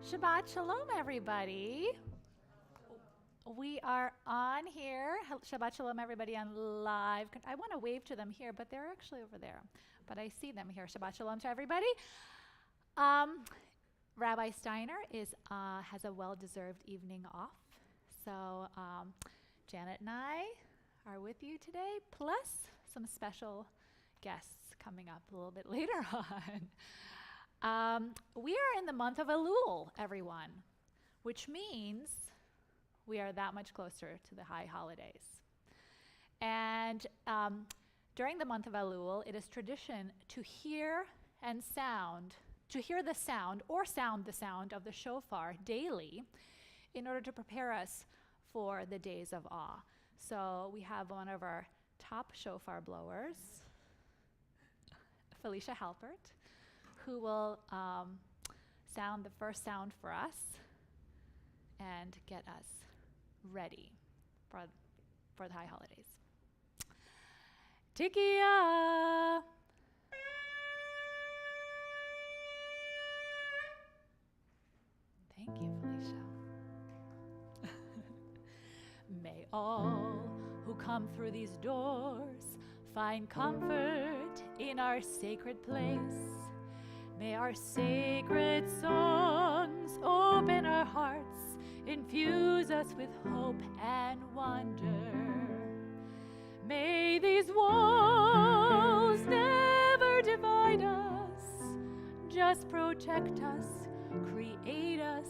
Shabbat Shalom, everybody. We are on here. Shabbat Shalom, everybody, on live. I want to wave to them here, but they're actually over there. But I see them here. Shabbat Shalom to everybody. Rabbi Steiner has a well-deserved evening off. So Janet and I are with you today, plus some special guests coming up a little bit later on. We are in the month of Elul, everyone, which means we are that much closer to the high holidays. And during the month of Elul, it is tradition to hear the sound of the shofar daily in order to prepare us for the days of awe. So we have one of our top shofar blowers, Felicia Halpert, who will sound the first sound for us and get us ready for the high holidays. Tikia! Thank you, Felicia. May all who come through these doors find comfort in our sacred place. May our sacred songs open our hearts, infuse us with hope and wonder. May these walls never divide us, just protect us, create us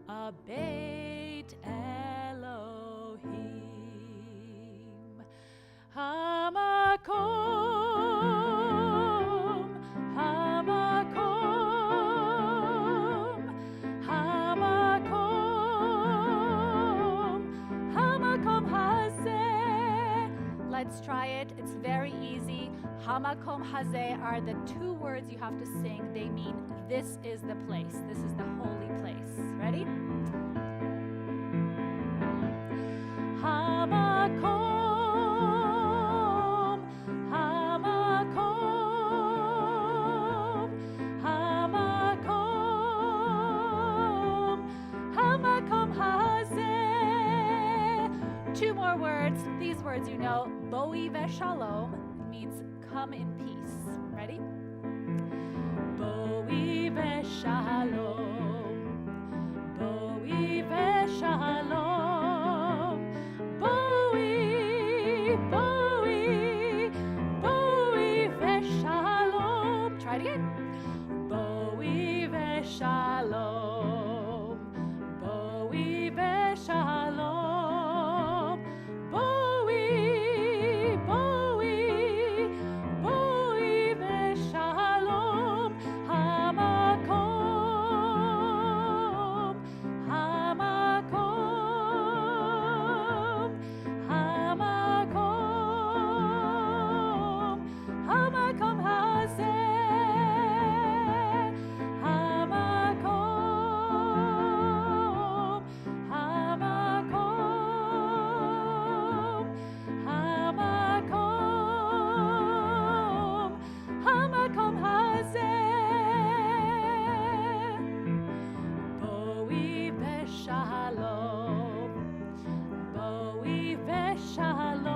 a Beit Elohim. Hamakom, Hamakom, Hamakom, Hamakom Hazeh. Let's try it. It's very easy. Hamakom Hazeh are the two words you have to sing. They mean this is the place. This is the holy place. Ready? Hamakom, Hamakom, Hamakom, Hamakom Hazeh. Two more words. These words you know. Boi v'shalom means come in peace. Ready? Boi v'shalom, Boi v'shalom, Boi, Boi, Boi v'shalom. Try it again. Boi v'shalom, Boi v'shalom, Boi, Boi, Boi v'shalom. Hamakom, Hamakom, Hamakom, Hamakom Hazeh. Hamakom, Hamakom, Hamakom, Hamakom Hazeh. Boi v'shalom, Boi v'shalom,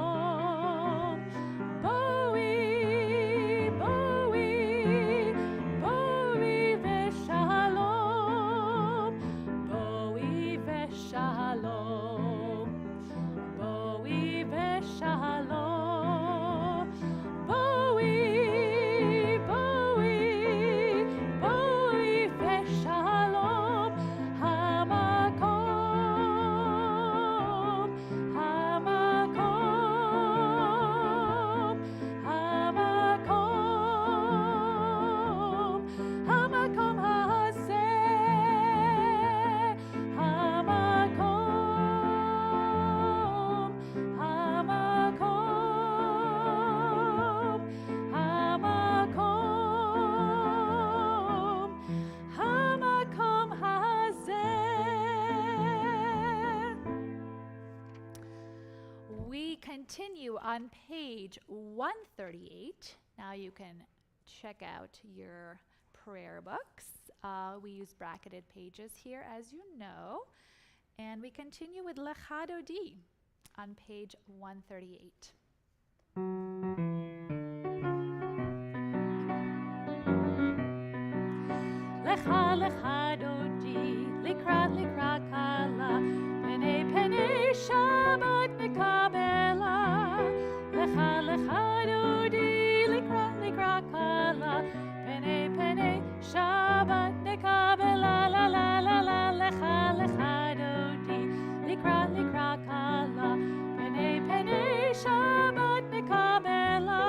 Boi, Boi, Boi v'shalom, Boi v'shalom, Boi v'shalom, Boi, Boi, Boi v'shalom. Hamakom, Hamakom, Hamakom, Hamakom Hazeh. Hamakom, Hamakom, Hamakom, Hamakom Hazeh. We continue on page 138. Now you can check out your prayer books. We use bracketed pages here, as you know. And we continue with Lecha Dodi on page 138. Lecha Lecha Dodi, Likrat Likrat Kala, Pene Pene Shabbat Mekabela. Lecha Lecha Dodi, Likrat Likrat Kala, Pene Pene Shabbat Mekabela. La la la la, Lecha Lecha Dodi, Likrat Likrat Kala, Pene Pene Shabbat Mekabela.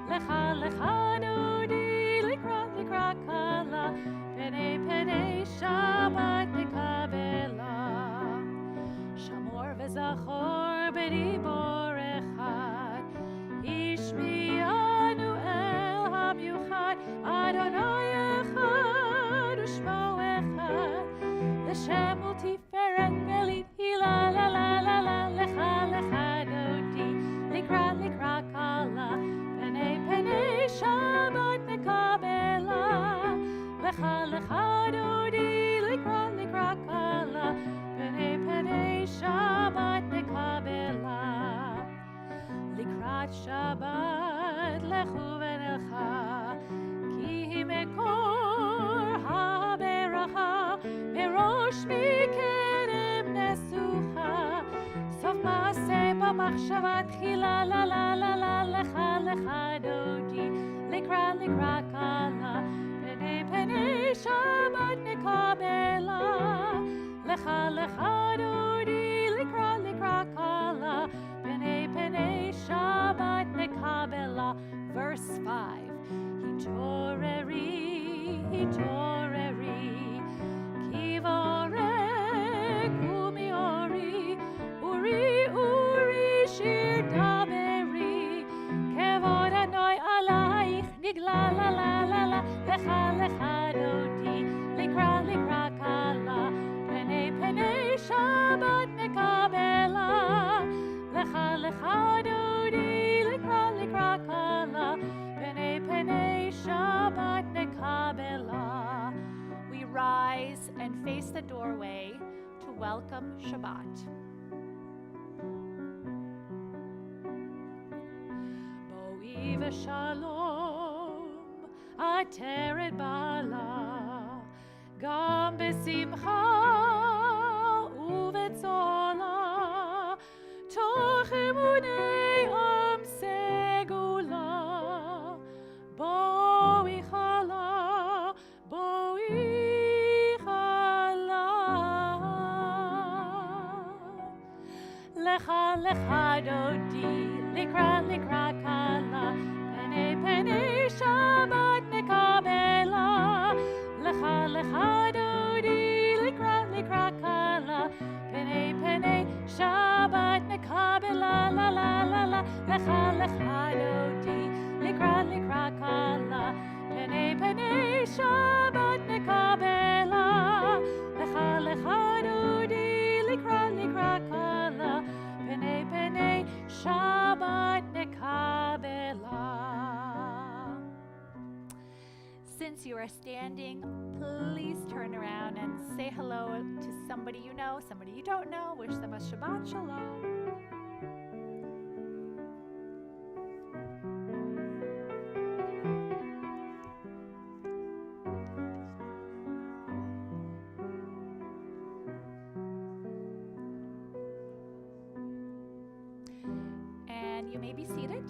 Lecha Lecha Dodi, Likrat Likrat Kala, Pene Pene Shabbat Mekabela. Shamor v'zachor b'dibor echad, Ishmi'anu el hamiuchad, Adonai echad u'shmo echad, L'shem u'tiferet belit hila la la la la, Lecha Lecha Dodi, Likrat Likrat Kala, Pene Pene Shabbat Mekabela. Lecha Lecha Dodi, Likrat Likrat Kala, Pene Pene Shabbat Mekabela. Likrat Shabbat lechu v'nelcha, ki hi mekor ha'beracha, merosh mikerem nesucha, sof ma'aseh b'machshava tchila la la la la. Lecha Lecha Dodi, Likrat Likrat Kala, Pene Pene Shabbat Mekabela. Lecha Lecha Dodi, Likrat Likrat Kala, Pene Pene Shabbat Mekabela. Verse 5. Hitoreri, hitoreri, kivorek umiori, uri uri shir daberi, kevod Adonai alaich nigla la la la la. Lecha Lecha Dodi, Likrat Likrat Kala, Pene Pene Shabbat Mekabela. Lecha Lecha Dodi, Likrat Likrat Kala, Pene Pene Shabbat Mekabela. We rise and face the doorway to welcome Shabbat. Bo'I v'shalom, Ateret Bala, Gam b'simcha u'v'tzola, Toch emunei am segula. Bo'I chala, Bo'I chala. Lecha Lecha Dodi, Likrat Likrat Kala, Pene Pene Shabbat Mekabela. Lecha Lecha Dodi, Likrat Likrat Kala, Pene Pene Shabbat Mekabela. La la la la, Lecha Lecha Dodi, Likrat Likrat Kala, Pene Pene Shabbat Mekabela. Lecha Lecha Dodi, Likrat Likrat Kala, Pene Pene Shabbat Mekabela. Since you are standing, please turn around and say hello to somebody you know, somebody you don't know. Wish them a Shabbat Shalom. And you may be seated.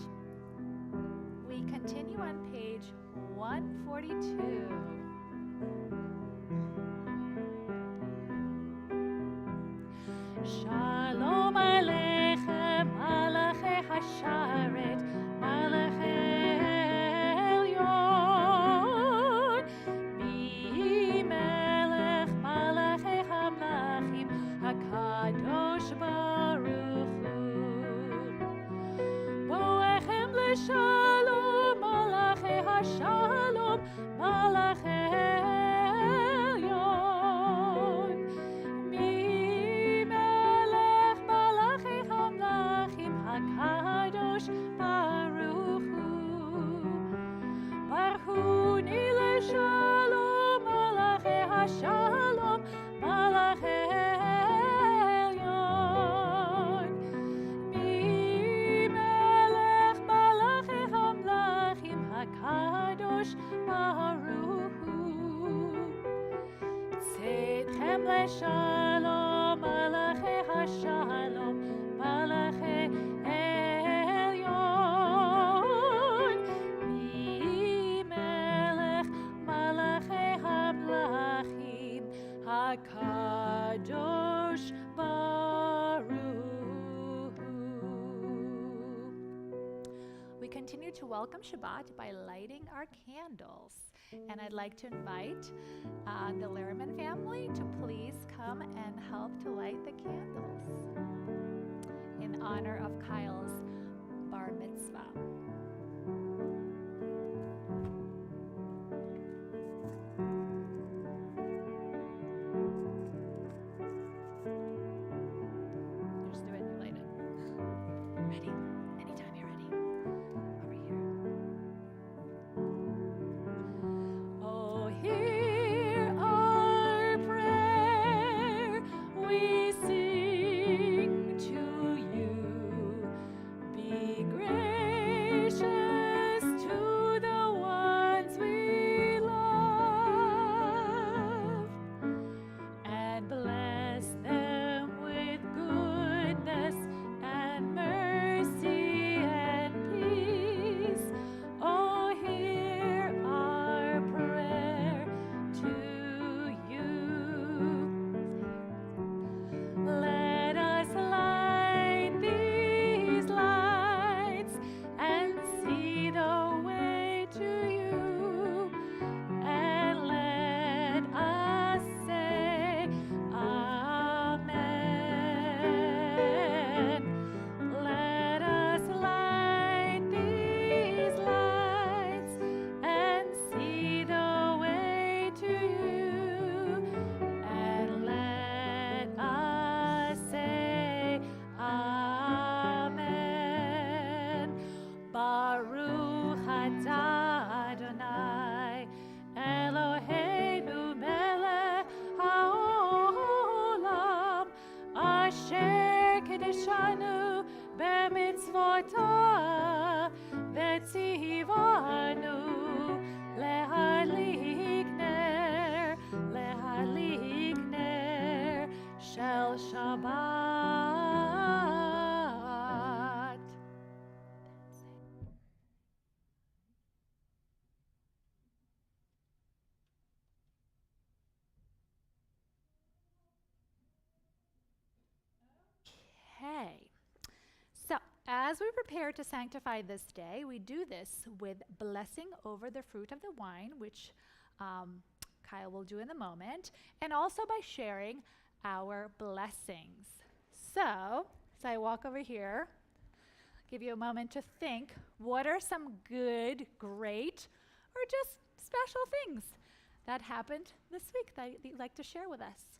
We continue on page 142. Shalom Aleichem, Malachei Hasharet, Malachei Elyon, Mi Melech Malachei Hamlachim, HaKadosh Baruch Hu. Boechem l'shalom, Malachei Hashalom, Malachei Elyon, Mi Melech Malachei Hamlachim, HaKadosh Baruch Hu. Baruch Hu ni l'shalom, shalom, malachi hashalom, malachi elyon, mi melech malachi hamlachim, hakadosh baruch hu. We continue to welcome Shabbat by lighting our candles. And I'd like to invite the Lehrman family to please come and help to light the candles in honor of Kyle's bar mitzvah. Just do it and light it. Ready? Anytime you're ready. Over here. Oh, hear our prayer. We sing to you. Be gracious to the ones we love, and bless them with goodness and mercy and peace. Oh, hear our prayer to you. Let us light these lights and see the way to you, and let us say Amen. Let us light these lights and see the way to you, and let us say Amen. Baruch atah Adonai Eloheinu melech haolam, asher kedeshanu b'mitzvotav v'tzivanu lehadlik ner shel Shabbat. Okay, so as we prepare to sanctify this day, we do this with blessing over the fruit of the wine, which Kyle will do in a moment, and also by sharing our blessings. So I walk over here, give you a moment to think, what are some good, great, or just special things that happened this week that you'd like to share with us?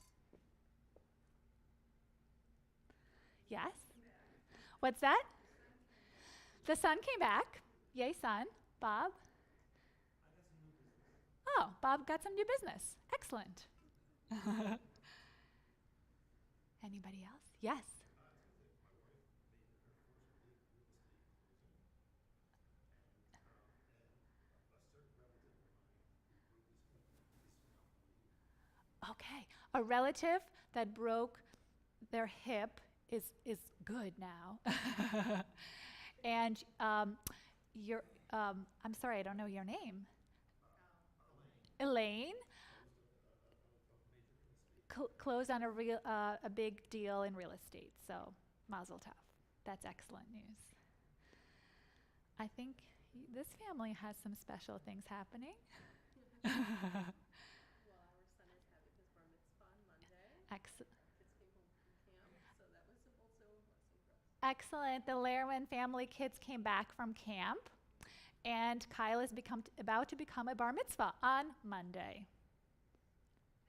Yes? What's that? The sun came back. Yay, sun. Bob? Oh, Bob got some new business. Excellent. Anybody else? Yes. Okay. A relative that broke their hip is good now. And I'm sorry, I don't know your name. Elaine closed on a big deal in real estate. So Mazel Tov. That's excellent news. I think this family has some special things happening. Well, our son is having his bar mitzvah on Monday. Excellent. Kids came home from camp, so that was also a blessing for us. Excellent. The Lehrman family kids came back from camp, and Kyle is about to become a bar mitzvah on Monday.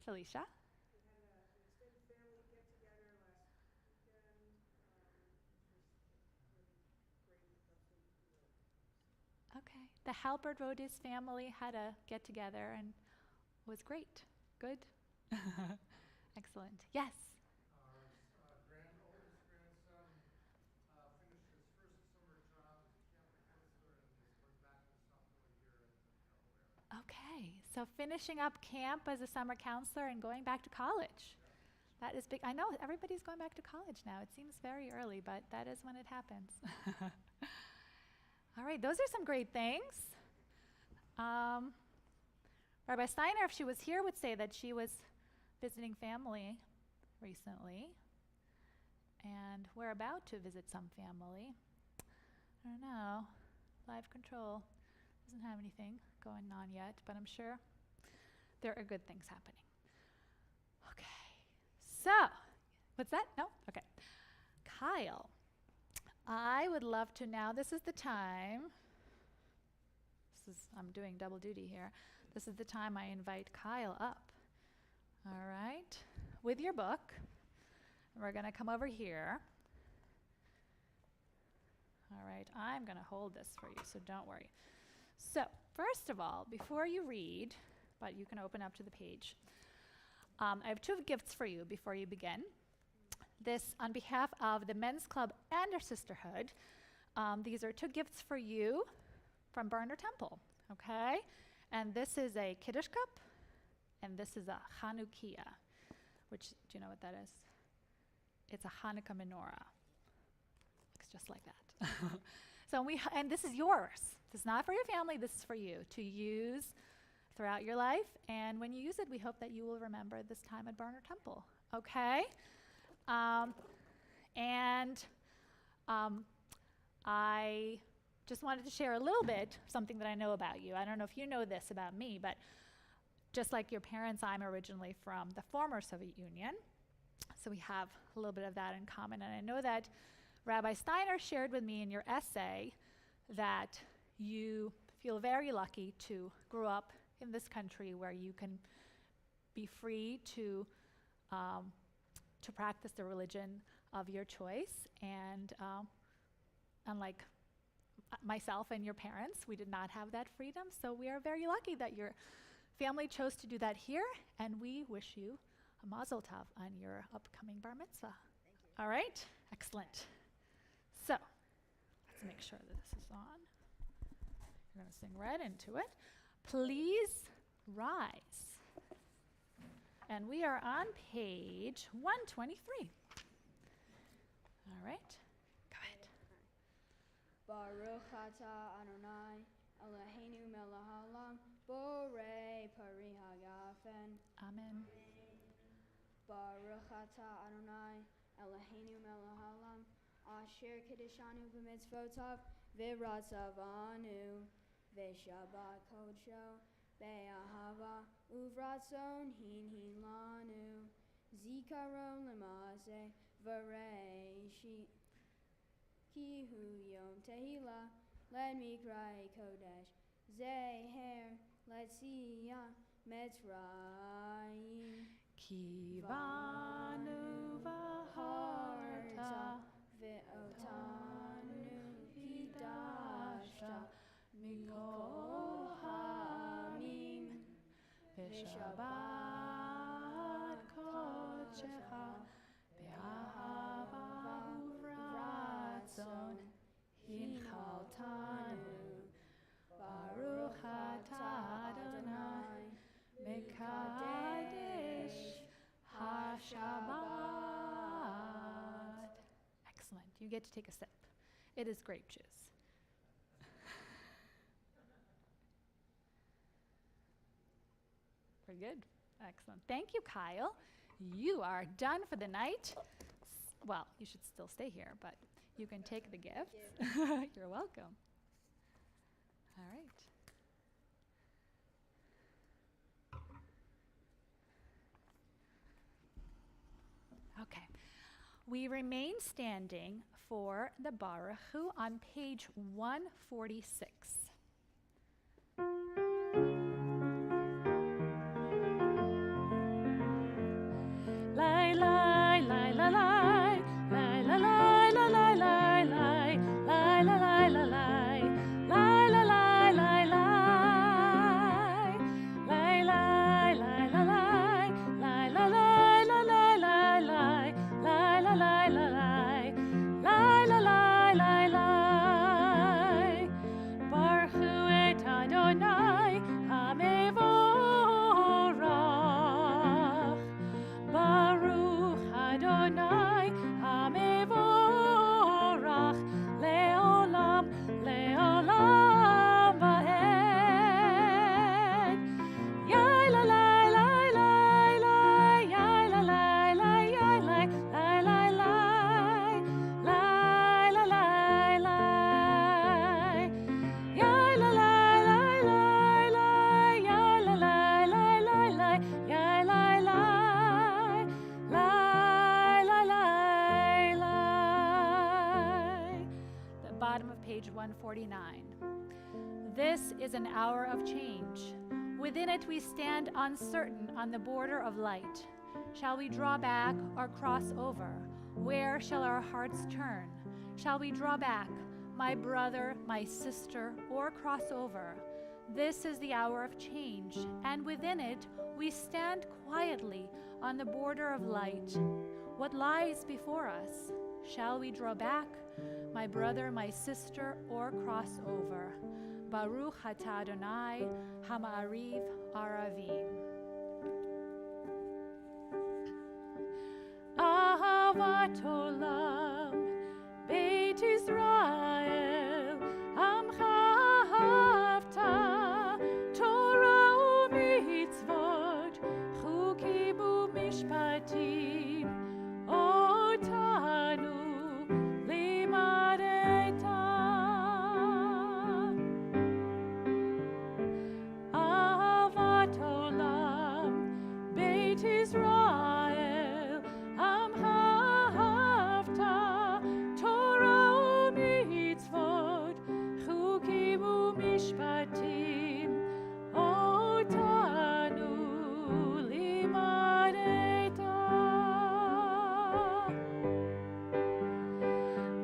Felicia? We had an extended family get-together last weekend, just really great, absolutely thrilled. Okay. The Halbert Rodis family had a get-together and was great. Good? Excellent. Yes? Our oldest grandson finished his first summer job as a camp counselor and is going back to sophomore year in Delaware. Okay. So finishing up camp as a summer counselor and going back to college. That is big. I know everybody's going back to college now. It seems very early, but that is when it happens. All right, those are some great things. Rabbi Steiner, if she was here, would say that she was visiting family recently, and we're about to visit some family. I don't know. Live control doesn't have anything going on yet, but I'm sure there are good things happening. Okay. So, what's that? No? Okay. Kyle, I would love to now, this is the time. I'm doing double duty here. This is the time I invite Kyle up. All right. With your book. We're going to come over here. All right. I'm going to hold this for you, so don't worry. So, first of all, before you read, but you can open up to the page, I have two gifts for you before you begin. This on behalf of the Men's Club and our Sisterhood. These are two gifts for you from Berner Temple, okay? And this is a Kiddush cup, and this is a Chanukiah, which, do you know what that is? It's a Hanukkah menorah. Looks just like that. So and this is yours. This is not for your family, this is for you to use throughout your life. And when you use it, we hope that you will remember this time at Berner Temple, okay? I just wanted to share a little bit something that I know about you. I don't know if you know this about me, but just like your parents, I'm originally from the former Soviet Union. So we have a little bit of that in common. And I know that Rabbi Steiner shared with me in your essay that you feel very lucky to grow up in this country where you can be free to practice the religion of your choice. And unlike myself and your parents, we did not have that freedom. So we are very lucky that your family chose to do that here, and we wish you a mazel tov on your upcoming bar mitzvah. Thank you. All right? Excellent. So let's make sure that this is on. We're going to sing right into it. Please rise. And we are on page 123. All right. Go ahead. Baruch atah Adonai Eloheinu melech haolam borei pari hagafen. Amen. Baruch atah Adonai Eloheinu melech haolam asher kiddushanu b'mitzvotav v'ratzavanu v'shabbat kodsho be'ahava uvratzon hin lanu zikaron lemase v'reishi ki hu yom tehila let me cry kodesh zeher let's see Mitzrayim Ki banu v'harta ve'otanu kidashta mikol hamim v'shabbat kodshecha be'ahava uvratzon hinchaltanu Baruch atah Adonai Mekadesh HaShabbat. Excellent. You get to take a sip. It is grape juice. Pretty good. Excellent. Thank you, Kyle. You are done for the night. Well, you should still stay here, but you can take the gifts. You're welcome. All right. Okay. We remain standing for the Baruch Hu on page 146. Lai lai lai la lai lai la lai la lai lai lai lai la lai la lai lai la lai lai lai lai lai lai la lai lai la lai la lai lai lai lai la lai la lai lai la lai lai lai Bar bottom of page 149. This is an hour of change. Within it we stand uncertain on the border of light. Shall we draw back or cross over? Where shall our hearts turn? Shall we draw back, my brother, my sister, or cross over? This is the hour of change, and within it we stand quietly on the border of light. What lies before us? Shall we draw back, my brother, my sister, or cross over? Baruch atah Adonai Hama'ariv Aravim. Ahavat Olam Beit Israel Amcha Ahavta Torah u'mitzvot Chukim u'mishpatim Otanu limadeta Ahavat Olam Beit Israel Amcha Ahavta Torah u'mitzvot Chukim u'mishpatim Otanu limadeta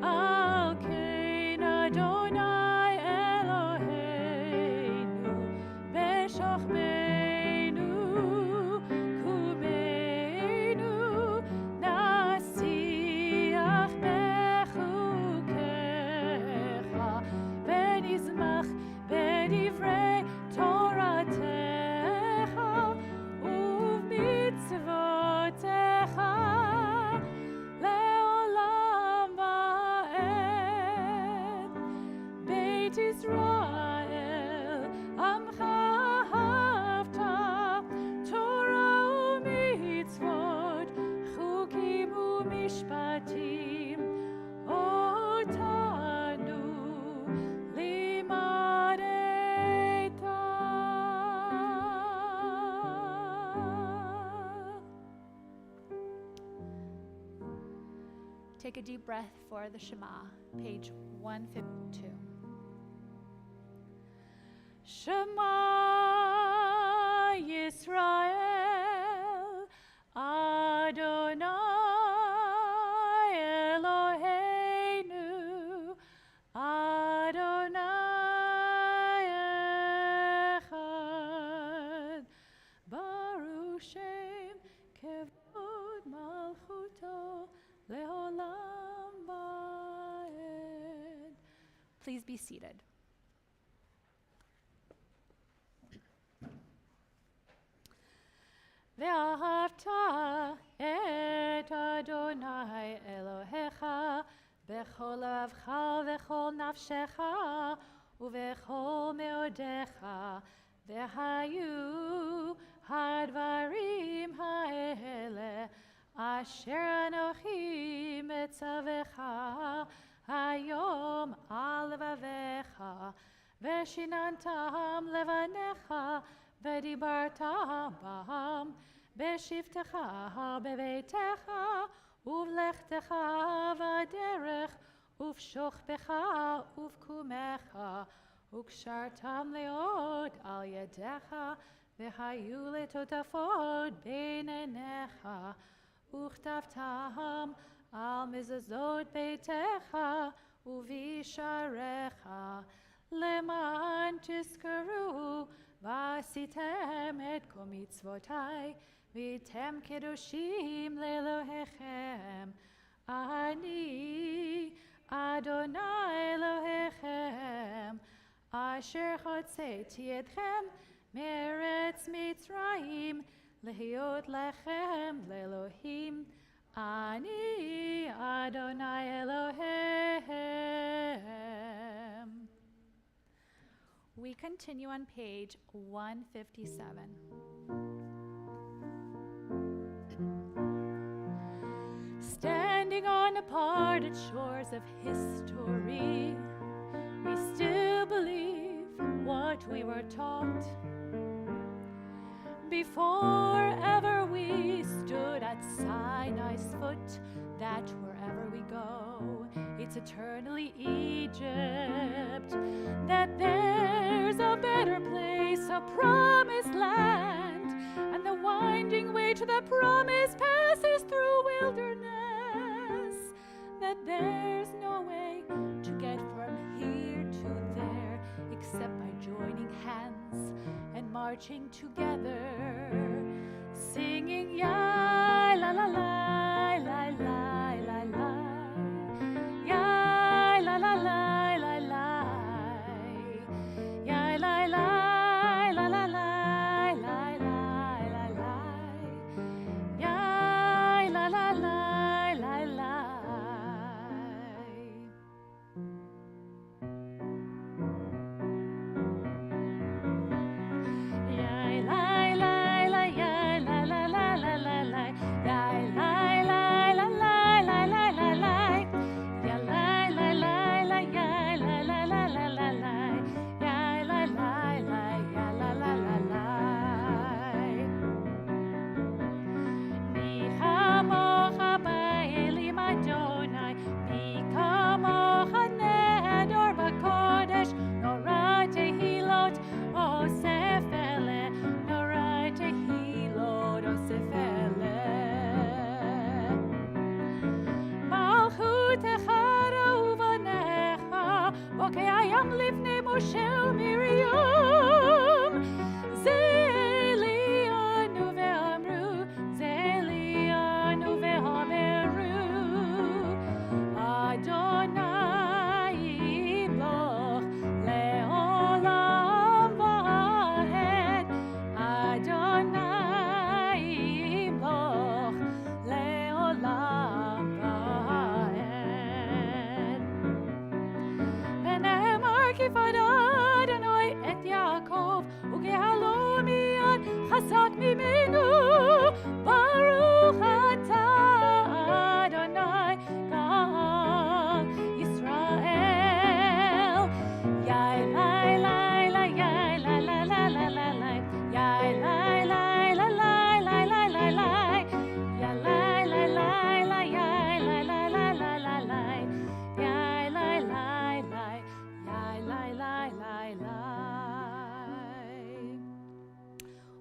Al kein Adonai Eloheinu b'shochmeinu kumeinu nasiach bechukecha ונזמח בדברי תורתך ובמצוותיך לעולם ועד. בית ישראל עמך אהבת תורה ומצוות חוקים ומשפטים אותנו Take a deep breath for the Shema, page 152. Shema Yisrael Adonai Eloheinu Adonai Echad Baruch Shem Kevod Malchuto Leolam Vaed. Please be seated. ואהבת את אדוני אלוהיך בכל לבך ובכל נפשך ובכל מאודיך והיו הדברים האלה אשר אנוכי מצווך היום על לבביך ושיננתם לבניך ודיברת בהם בשבתך בביתך ובלכתך בדרך ובשוכבך ובקומך וקשרתם להיות על ידיך והיו לטוטפות בין עיניך וכתבתם על מזוזות ביתך ובשעריך למען תזכרו ועשיתם את כל מצוותי והייתם קדושים לאלוהיכם. אני אדוני אלוהיכם אשר הוצאתי אתכם מארץ מצרים להיות לכם לאלוהים. אני אדוני אלוהיכם. We continue on page 157. Standing on the parted shores of history, we still believe what we were taught. Before ever we stood at Sinai's foot, that wherever we go, it it's eternally Egypt, that there's a better place, a promised land, and the winding way to the promise passes through wilderness, that there's no way to get from here to there except by joining hands and marching together, singing ya la la la la la la la, ya la la la la la, ya la la la la la la la la la, ya la la la la la.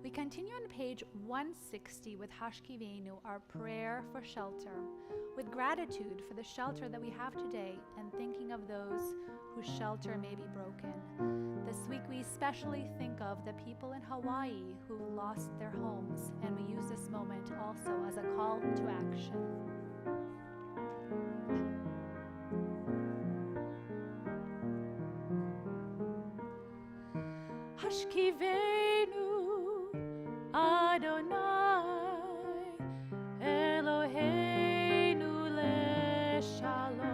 We continue on page 160 with Hashkivenu, our prayer for shelter, with gratitude for the shelter that we have today and thinking of those whose shelter may be broken. This week we especially think of the people in Hawaii who lost their homes, and we use this moment also as a call to action. Hashkivenu Adonai Eloheinu leshalom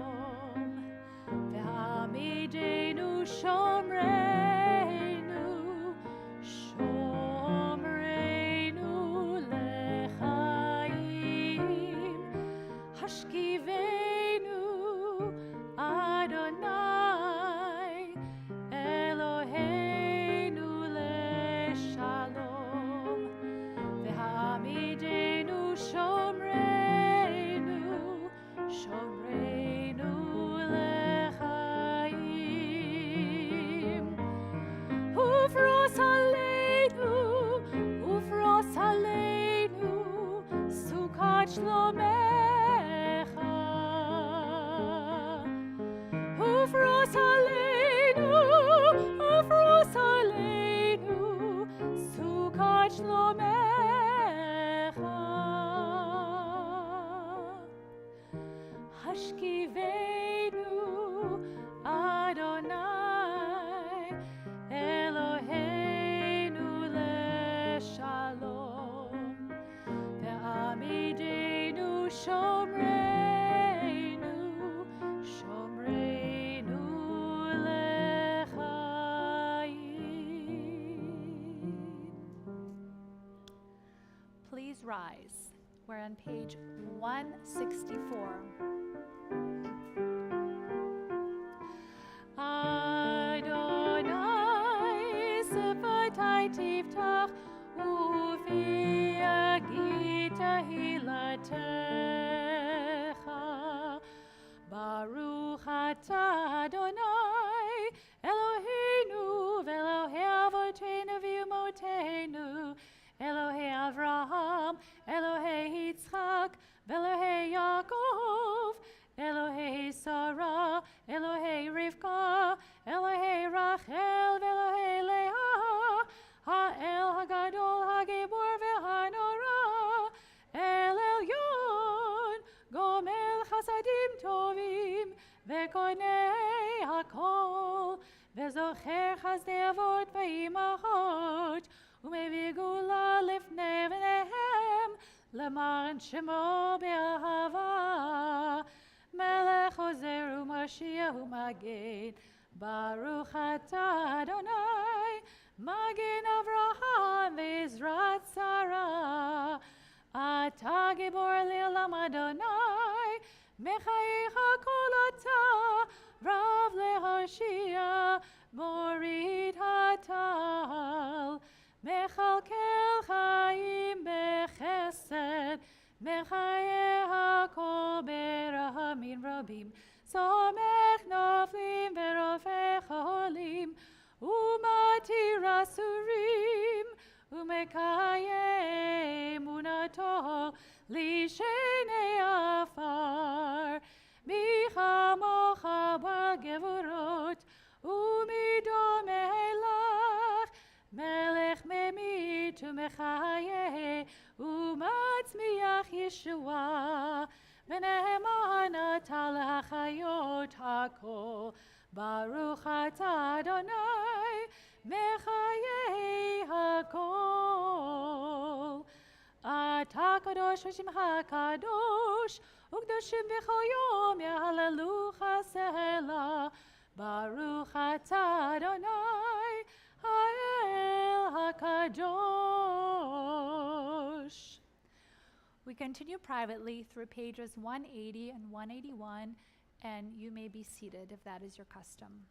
ve'hamidenu shomreinu shomreinu lechaim Hashkivenu Adonai Eloheinu leshalom ve'hamidenu shomreinu shomreinu lechaim ufros aleinu sukat shlomecha ufros aleinu sukat shlomecha Hashkivenu Adonai Eloheinu leshalom ve'amidenu shomreinu shomreinu lechaim. Please rise. We're on page 164. Adonai sifatai tiftach uviagita hilatecha baruch Baruch atah Adonai Eloheinu ve'Elohei avoteinu v'imotenu Elohei Avraham, Elohei Yitzchak, Elohei Yaakov, Elohei Sarah, Elohei Rivka, Elohei Rachel, Elohei Leah, Ha'el Hagadol Hagibor ve'Hanora, El Elyon, Gomel Chasadim Tovim, Ve'konei Hakol, Ve'zocher Chazdei Avot V'imachot, ומביא גאולה לפני בניהם, למען שמו באהבה. מלך עוזר ומשיח ומגן, ברוך אתה אדוני, מגן אברהם ועזרת שרה. אתה גיבור לעולם אדוני, מחייך כל אתה, רב להושיע, מוריד הטל. מכלכל חיים בחסד, מחיי הכל ברחמים רבים, סומך נופלים ורופא חולים, ומתיר אסורים, ומקיים אמונתו לשני עפר. מי כמוך בעל גבורות, ומי דומה לך, מלך ממית ומחיה ומצמיח ישועה, ונאמן אתה להחיות הכל. ברוך אתה אדוני מחיי הכל. אתה קדוש ושמך קדוש, וקדושים בכל יום יהללוך סלע. ברוך אתה אדוני האל הקדוש. We continue privately through pages 180 and 181, and you may be seated if that is your custom.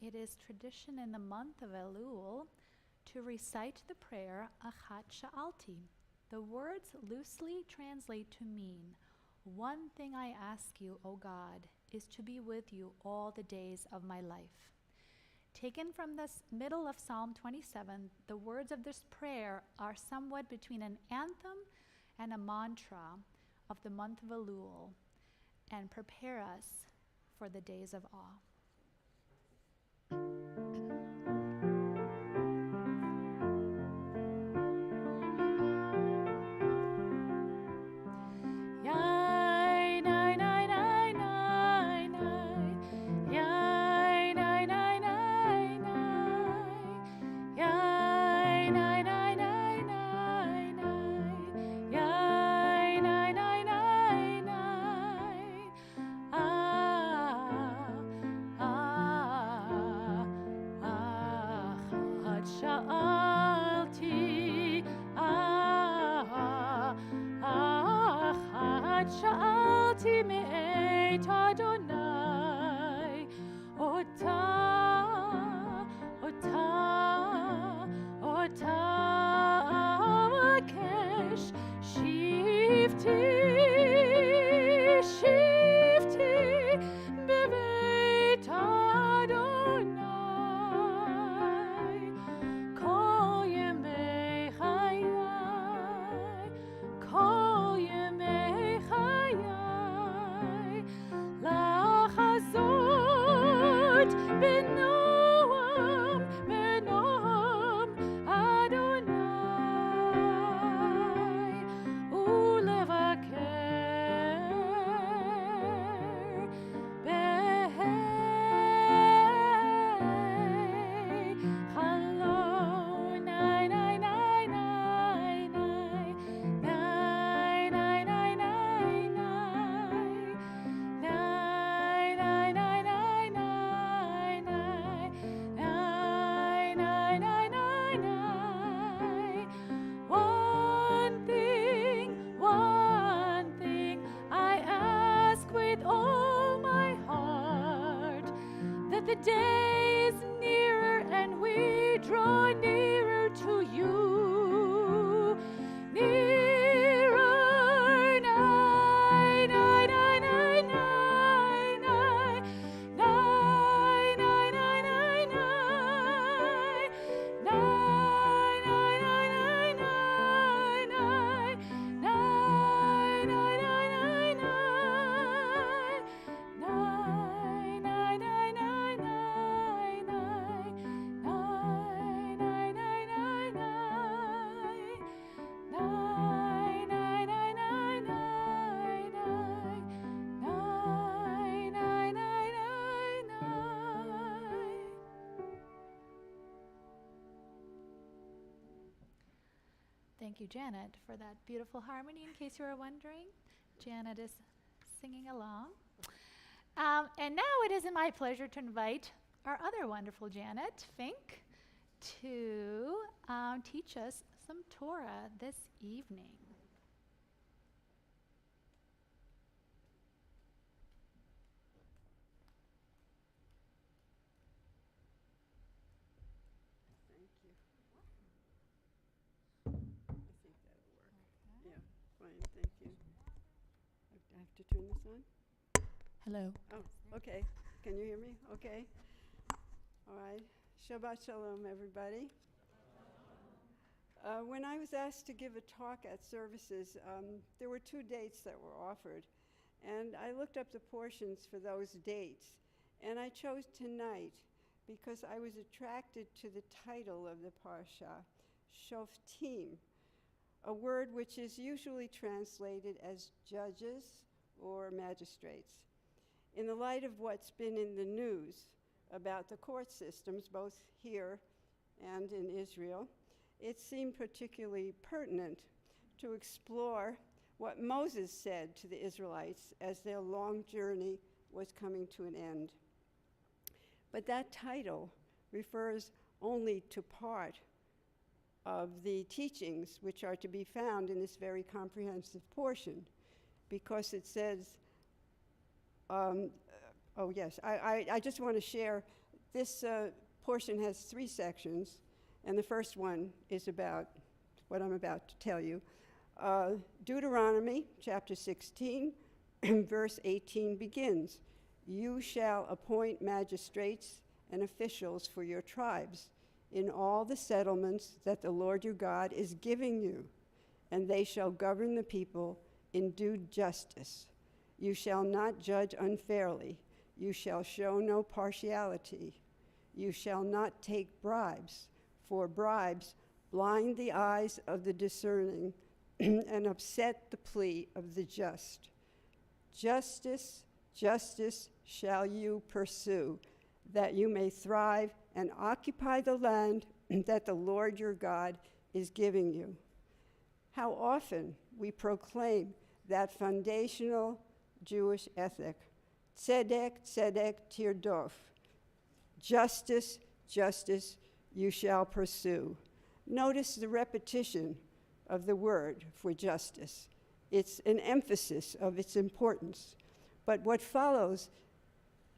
It is tradition in the month of Elul to recite the prayer Achat Sha'alti. The words loosely translate to mean, "One thing I ask you, O God, is to be with you all the days of my life." Taken from the middle of Psalm 27, the words of this prayer are somewhat between an anthem and a mantra of the month of Elul, and prepare us for the days of awe. שאלתי מאת אדוני, אותה אבקש, שבתי בבית אדוני, כל ימי חיי. you, Janet, for that beautiful harmony, in case you were wondering. Janet is singing along. And now it is my pleasure to invite our other wonderful Janet Fink to teach us some Torah this evening. Thank you. I think that'll work. Yeah, fine, thank you. I have to turn this on? Hello. Oh, okay. Can you hear me? Okay. All right. Shabbat Shalom, everybody. When I was asked to give a talk at services, there were 2 dates that were offered. And I looked up the portions for those dates. And I chose tonight because I was attracted to the title of the parsha, Shoftim, a word which is usually translated as judges or magistrates. In the light of what's been in the news about the court systems, both here and in Israel, it seemed particularly pertinent to explore what Moses said to the Israelites as their long journey was coming to an end. But that title refers only to part of the teachings which are to be found in this very comprehensive portion, because it says, I just want to share, this portion has 3 sections, and the first one is about what I'm about to tell you. Deuteronomy chapter 16, verse 18 begins, "You shall appoint magistrates and officials for your tribes in all the settlements that the Lord your God is giving you, and they shall govern the people in due justice. You shall not judge unfairly. You shall show no partiality. You shall not take bribes, for bribes blind the eyes of the discerning and upset the plea of the just. Justice, justice shall you pursue, that you may thrive and occupy the land that the Lord your God is giving you." How often we proclaim that foundational Jewish ethic, tzedek, tzedek tirdof, justice, justice you shall pursue. Notice the repetition of the word for justice. It's an emphasis of its importance. But what follows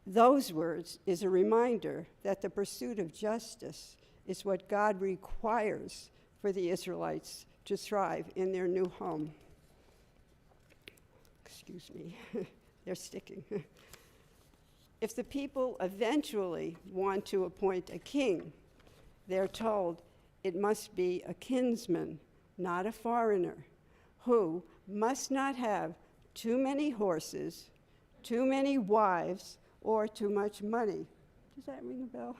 those words is a reminder that the pursuit of justice is what God requires for the Israelites to thrive in their new home. Excuse me, they're sticking. If the people eventually want to appoint a king, they're told it must be a kinsman, not a foreigner, who must not have too many horses, too many wives, or too much money. Does that ring a bell?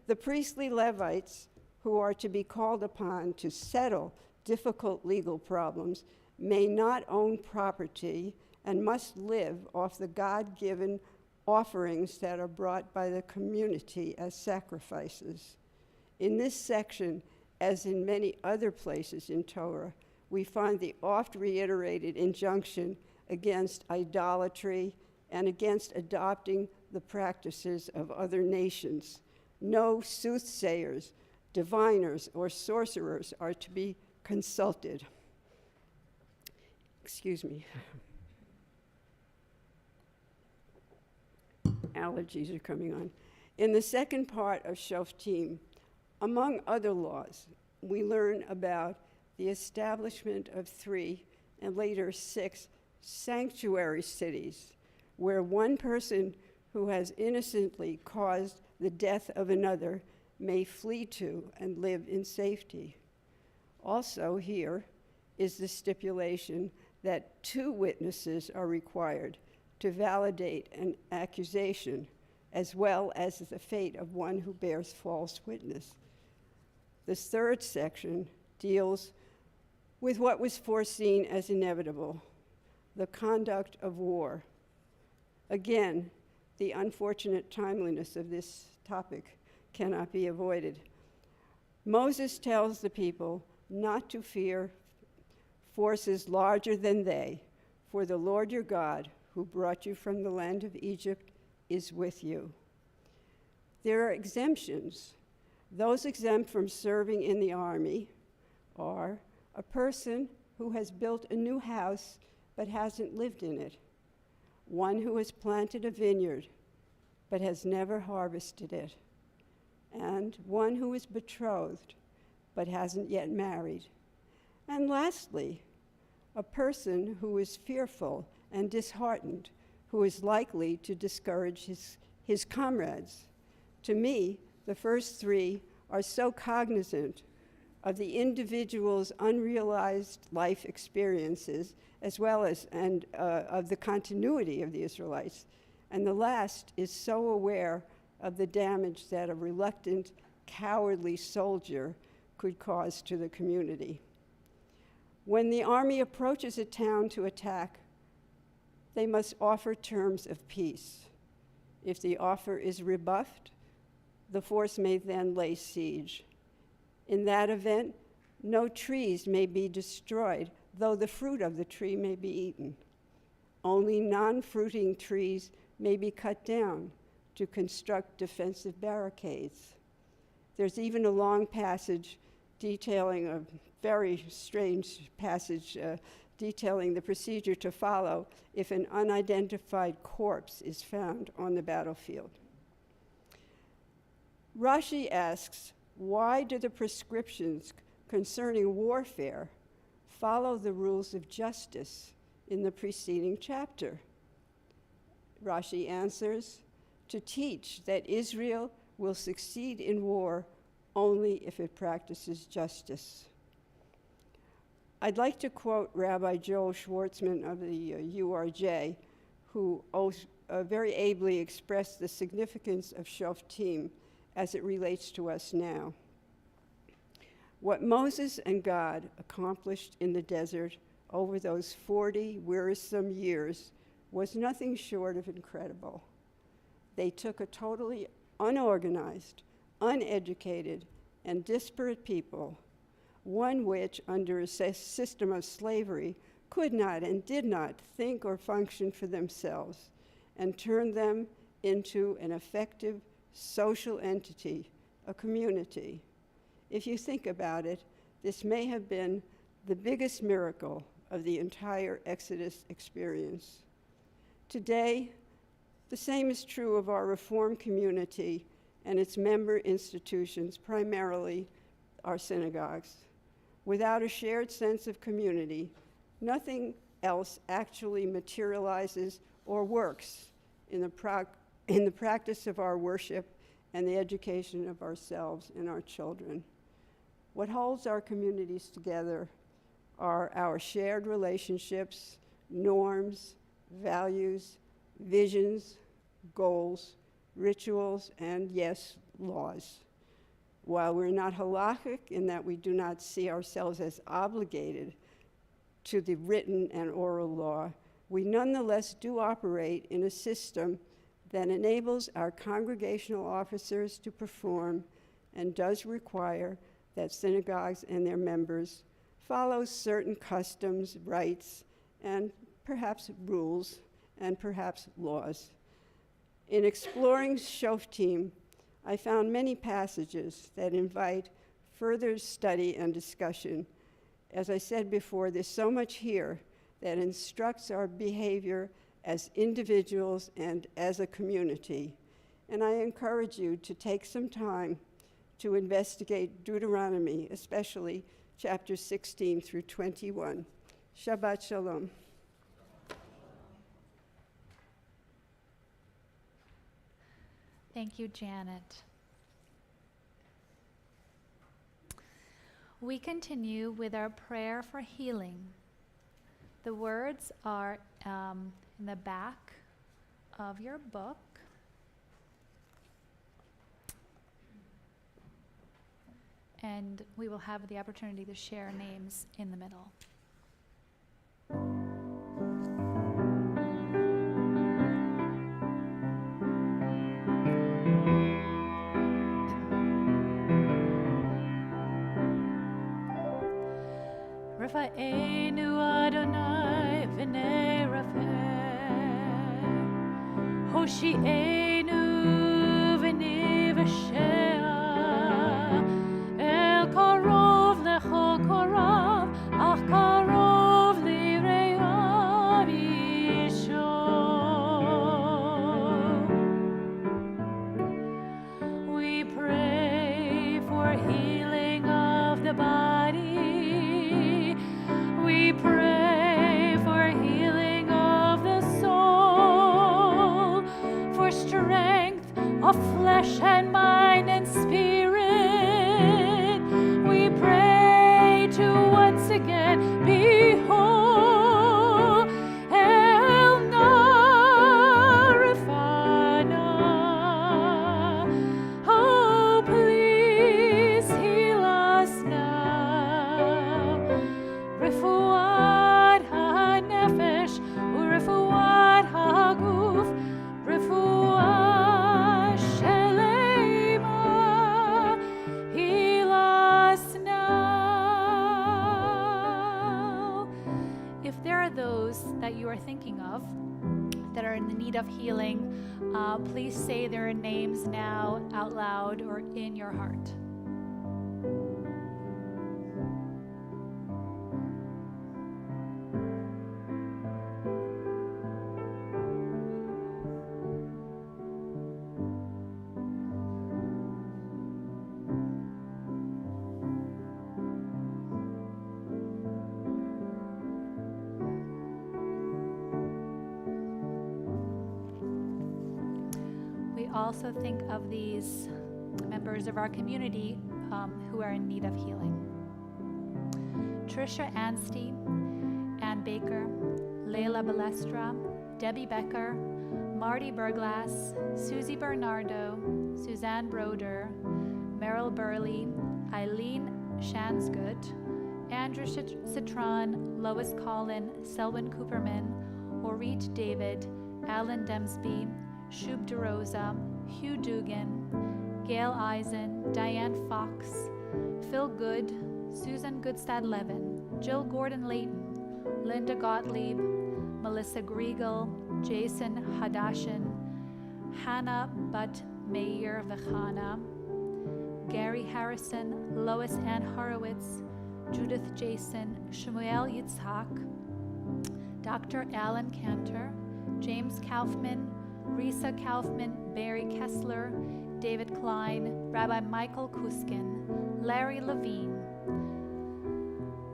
The priestly Levites, who are to be called upon to settle difficult legal problems, may not own property and must live off the God-given offerings that are brought by the community as sacrifices. In this section, as in many other places in Torah, we find the oft-reiterated injunction against idolatry and against adopting the practices of other nations. No soothsayers, diviners, or sorcerers are to be consulted. Excuse me. Allergies are coming on. In the second part of Shoftim, among other laws, we learn about the establishment of 3 and later 6 sanctuary cities, where one person who has innocently caused the death of another may flee to and live in safety. Also here is the stipulation that 2 witnesses are required to validate an accusation, as well as the fate of one who bears false witness. The third section deals with what was foreseen as inevitable, the conduct of war. Again, the unfortunate timeliness of this topic cannot be avoided. Moses tells the people not to fear forces larger than they, for the Lord your God, who brought you from the land of Egypt, is with you. There are exemptions. Those exempt from serving in the army are a person who has built a new house but hasn't lived in it, one who has planted a vineyard but has never harvested it, and one who is betrothed but hasn't yet married. And lastly, a person who is fearful and disheartened, who is likely to discourage his comrades. To me, the first three are so cognizant of the individual's unrealized life experiences, as well as of the continuity of the Israelites. And the last is so aware of the damage that a reluctant, cowardly soldier could cause to the community. When the army approaches a town to attack, they must offer terms of peace. If the offer is rebuffed, the force may then lay siege. In that event, no trees may be destroyed, though the fruit of the tree may be eaten. Only non-fruiting trees may be cut down to construct defensive barricades. There's even a long passage detailing a very strange passage detailing the procedure to follow if an unidentified corpse is found on the battlefield. Rashi asks, why do the prescriptions concerning warfare follow the rules of justice in the preceding chapter? Rashi answers, to teach that Israel will succeed in war only if it practices justice. I'd like to quote Rabbi Joel Schwartzman of the URJ, who very ably expressed the significance of Shoftim as it relates to us now. What Moses and God accomplished in the desert over those 40 wearisome years was nothing short of incredible. They took a totally unorganized, uneducated, and disparate people, one which, under a system of slavery, could not and did not think or function for themselves, and turned them into an effective social entity, a community. If you think about it, this may have been the biggest miracle of the entire Exodus experience. Today, the same is true of our Reform community and its member institutions, primarily our synagogues. Without a shared sense of community, nothing else actually materializes or works in the practice of our worship and the education of ourselves and our children. What holds our communities together are our shared relationships, norms, values, visions, goals, rituals, and yes, laws. While we're not halakhic in that we do not see ourselves as obligated to the written and oral law, we nonetheless do operate in a system that enables our congregational officers to perform and does require that synagogues and their members follow certain customs, rites, and perhaps rules, and perhaps laws. In exploring Shoftim, I found many passages that invite further study and discussion. As I said before, there's so much here that instructs our behavior as individuals and as a community. And I encourage you to take some time to investigate Deuteronomy, especially chapters 16 through 21. Shabbat Shalom. Thank you, Janet. We continue with our prayer for healing. The words are in the back of your book. And we will have the opportunity to share names in the middle. Eloheinu Adonai v'nei rafeh. Hoshi'enu v'nei v'she'ah. El karov lechol korav, ach karov li're'av yishon. We pray for healing of the body. We pray for healing of the soul, for strength of flesh and mind and spirit. We pray to once again be whole. El Narifana. Oh, please heal us now. Refuat ha-nefesh urefuat ha-guf. Refuat shelema. Heal us now. If there are those that you are thinking of that are in the need of healing, please say their names now out loud or in your heart. We also think of these members of our community who are in need of healing. Trisha Anstey, Ann Baker, Leila Balestra, Debbie Becker, Marty Burglass, Susie Bernardo, Suzanne Broder, Merrill Burley, Eileen Shansgood, Andrew Citron, Lois Collin, Selwyn Cooperman, Orit David, Alan Demsby, Shub DeRosa, Hugh Dugan, Gail Eisen, Diane Fox, Phil Good, Susan Goodstad-Levin, Jill Gordon-Layton, Linda Gottlieb, Melissa Griegel, Jason Hadashin, Hannah Butt Meir Vechana, Gary Harrison, Lois Ann Horowitz, Judith Jason, Shmuel Yitzhak, Dr. Alan Cantor, James Kaufman, Risa Kaufman, Barry Kessler, David Klein, Rabbi Michael Kuskin, Larry Levine,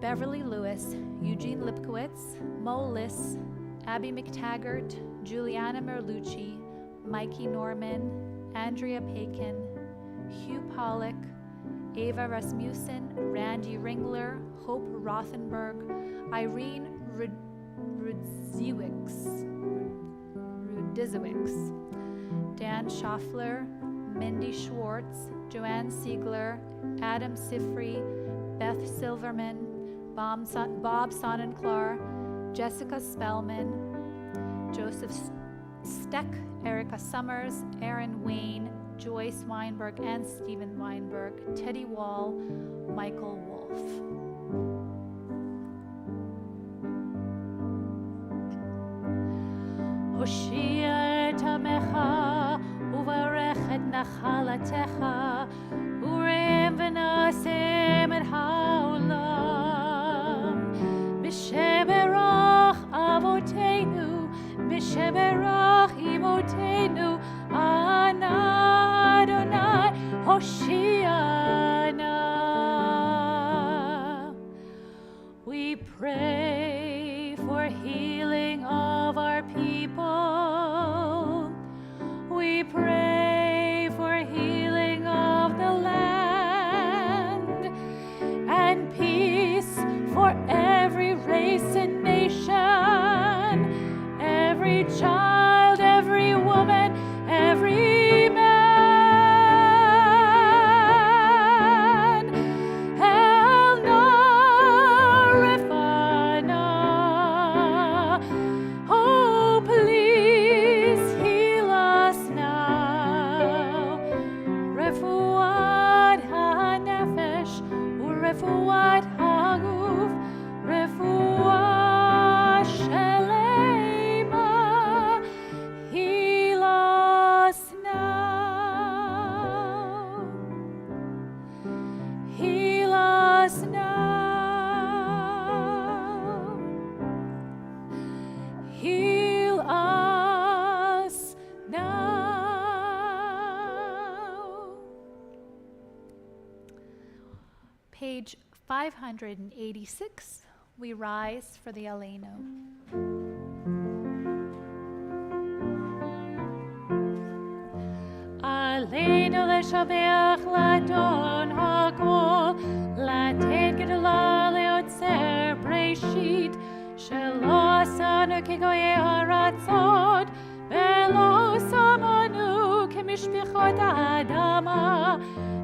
Beverly Lewis, Eugene Lipkowitz, Mo Liss, Abby McTaggart, Juliana Merlucci, Mikey Norman, Andrea Pakin, Hugh Pollock, Ava Rasmussen, Randy Ringler, Hope Rothenberg, Irene Rudziewicz, Dan Schaffler, Mindy Schwartz, Joanne Siegler, Adam Sifri, Beth Silverman, Bob Sonnenklar, Jessica Spellman, Joseph Steck, Erica Summers, Aaron Wayne, Joyce Weinberg and Stephen Weinberg, Teddy Wall, Michael Wolf. Hoshia et amecha, uvarech et nachalatecha, urem v'nasem et haolam. B'shem erach avotenu, b'shem erach imotenu, ana Adonai Hoshiana. We pray for healing of our people. We pray for healing of the land and peace for every race and nation, every child, every woman, every man. El Narifana. Oh, please heal us now. page 586, we rise for the Aleinu. Aleinu leshabeach ladon hakol, lated gedula leotzer breshit, shelo asanu kegoye haratzot, velo samanu kemishpichot adama,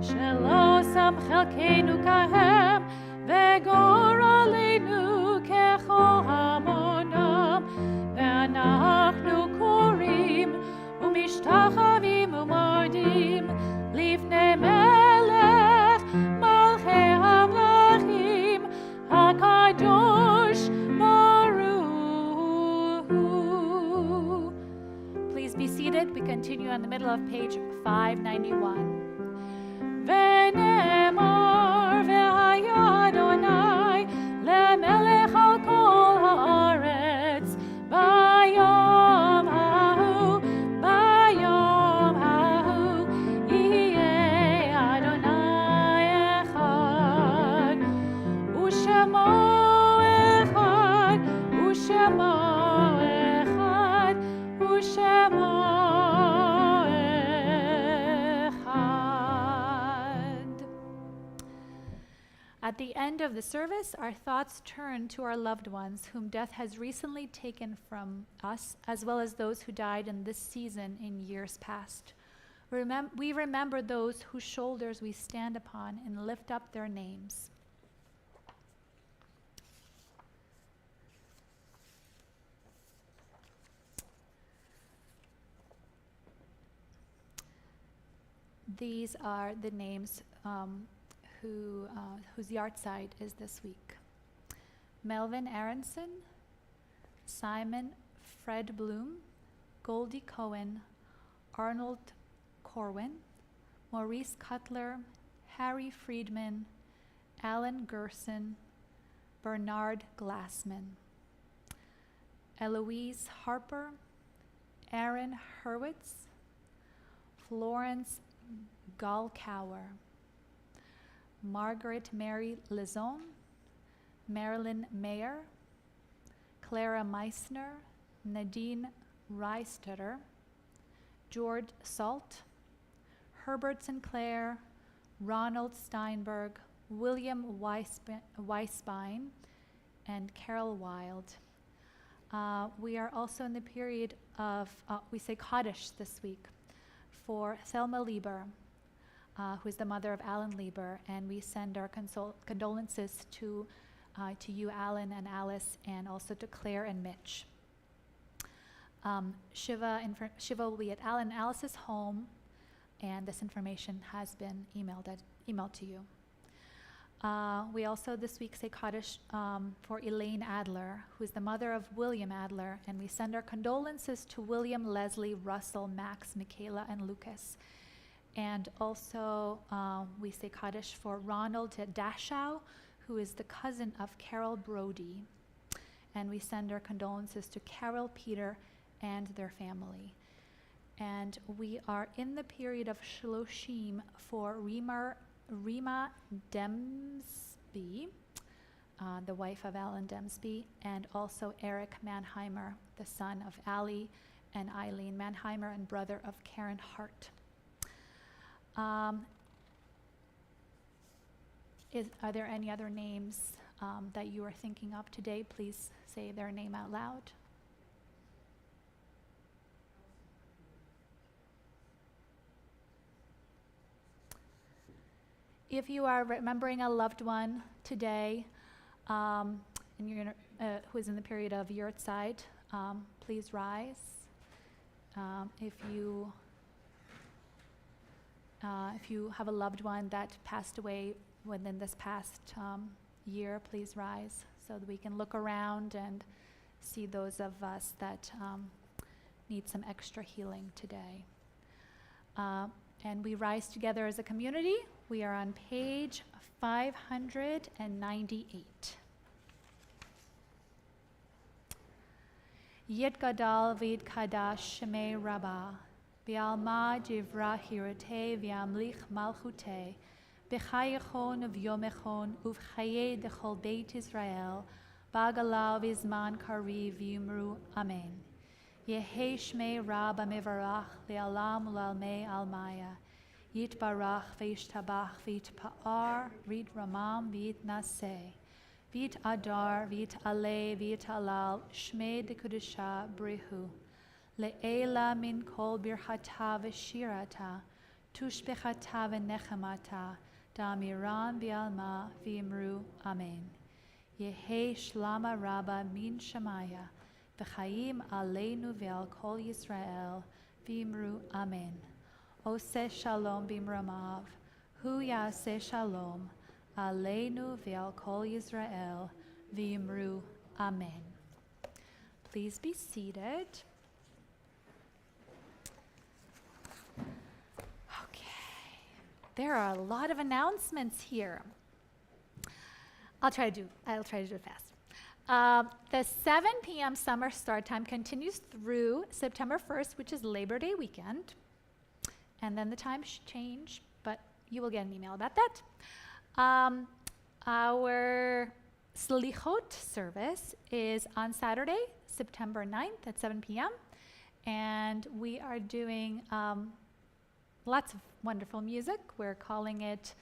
shelo sam chelkenu kahem, vegor aleinu kecho hamonam, ve'anachnu korim, umishtachavim umodim, lifnei melech malchei hamlachim, hakadosh baruch hu. Please be seated. We continue on the middle of page 591. Ve'nemar ve'haya Adonai lemelech al kol haaretz bayom hahu yeh Adonai echad u'shemo echad u'shemo echad u'shemo echad. At the end of the service, our thoughts turn to our loved ones whom death has recently taken from us, as well as those who died in this season in years past. We remember those whose shoulders we stand upon and lift up their names. These are the names whose yahrzeit is this week. Melvin Aronson, Simon Fred Bloom, Goldie Cohen, Arnold Corwin, Maurice Cutler, Harry Friedman, Alan Gerson, Bernard Glassman, Eloise Harper, Aaron Hurwitz, Florence Gallcower, Margaret Mary Lizon, Marilyn Mayer, Clara Meissner, Nadine Reistetter, George Salt, Herbert Sinclair, Ronald Steinberg, William Weisbein, and Carol Wild. We are also in the period of, we say Kaddish this week for Thelma Lieber, who is the mother of Alan Lieber, and we send our condolences to you, Alan and Alice, and also to Claire and Mitch. Shiva will be at Alan and Alice's home, and this information has been emailed to you. We also this week say Kaddish for Elaine Adler, who is the mother of William Adler, and we send our condolences to William, Leslie, Russell, Max, Michaela, and Lucas. And also we say Kaddish for Ronald Dashow, who is the cousin of Carol Brody. And we send our condolences to Carol, Peter, and their family. And we are in the period of Shloshim for Rima Demsby, the wife of Alan Demsby, and also Eric Mannheimer, the son of Ali and Eileen Mannheimer and brother of Karen Hart. Are there any other names that you are thinking of today? Please say their name out loud. If you are remembering a loved one today, and you're who is in the period of yahrzeit, please rise. If you have a loved one that passed away within this past year, please rise so that we can look around and see those of us that need some extra healing today. And we rise together as a community. We are on page 598. Yitgadal v'yitkadash shemei Rabbah, v'alma divra hirate v'amlich malchute, b'chayechon v'yomechon uv'chaye dechol beit Israel b'agalav izman kariv v'yimru amen. Yehi shmei Rabba mevarach le'alam u'lalmei almaya. Yitbarach v'yishtabach v'yitpa'ar v'yitramam v'yitnaseh. V'yitadar v'yitaleh v'yitalal shmei dekudisha brihu. Le'ela min kol birchata v'shirata tushbechata v'nechemata da'amiran v'alma v'yimru amen. Yehi shlama Rabba min shamaya v'chaim aleinu ve'al kol Yisrael v'yimru amen. Oseh shalom b'mramav, hu yaseh shalom, aleinu ve'al kol Yisrael v'yimru amen. Please be seated. Okay, there are a lot of announcements here. I'll try to do it fast. The 7 p.m. summer start time continues through September 1st, which is Labor Day weekend. And then the times change, but you will get an email about that. Our Slichot service is on Saturday, September 9th at 7 p.m. And we are doing lots of wonderful music. We're calling it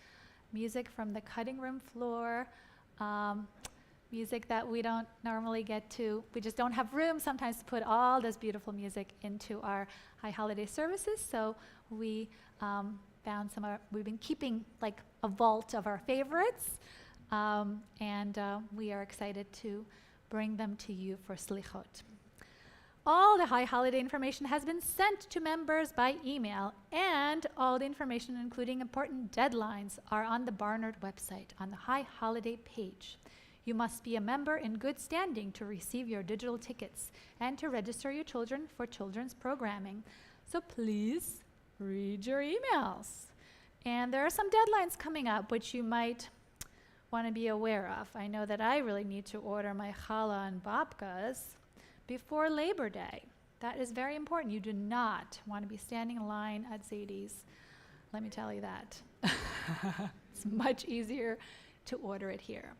music from the cutting room floor. Music that we don't normally get to. We just don't have room sometimes to put all this beautiful music into our high holiday services. So we found we've been keeping like a vault of our favorites. And we are excited to bring them to you for Slichot. All the high holiday information has been sent to members by email, and all the information, including important deadlines, are on the Barnard website on the high holiday page. You must be a member in good standing to receive your digital tickets and to register your children for children's programming. So please read your emails. And there are some deadlines coming up which you might want to be aware of. I know that I really need to order my challah and babkas before Labor Day. That is very important. You do not want to be standing in line at Zadie's. Let me tell you that. It's much easier to order it here.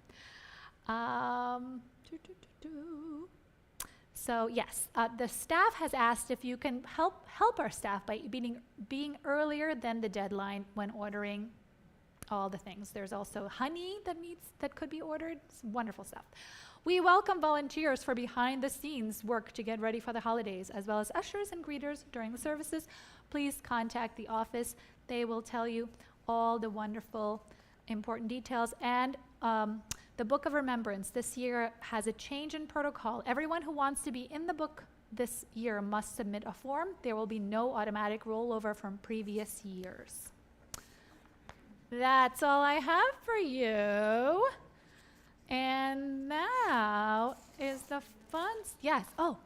So yes, the staff has asked if you can help our staff by being earlier than the deadline when ordering all the things. There's also honey that could be ordered. It's wonderful stuff. We welcome volunteers for behind-the-scenes work to get ready for the holidays, as well as ushers and greeters during the services. Please contact the office. They will tell you all the wonderful, important details. And the Book of Remembrance this year has a change in protocol. Everyone who wants to be in the book this year must submit a form. There will be no automatic rollover from previous years. That's all I have for you. And now is the fun. Yes. Oh.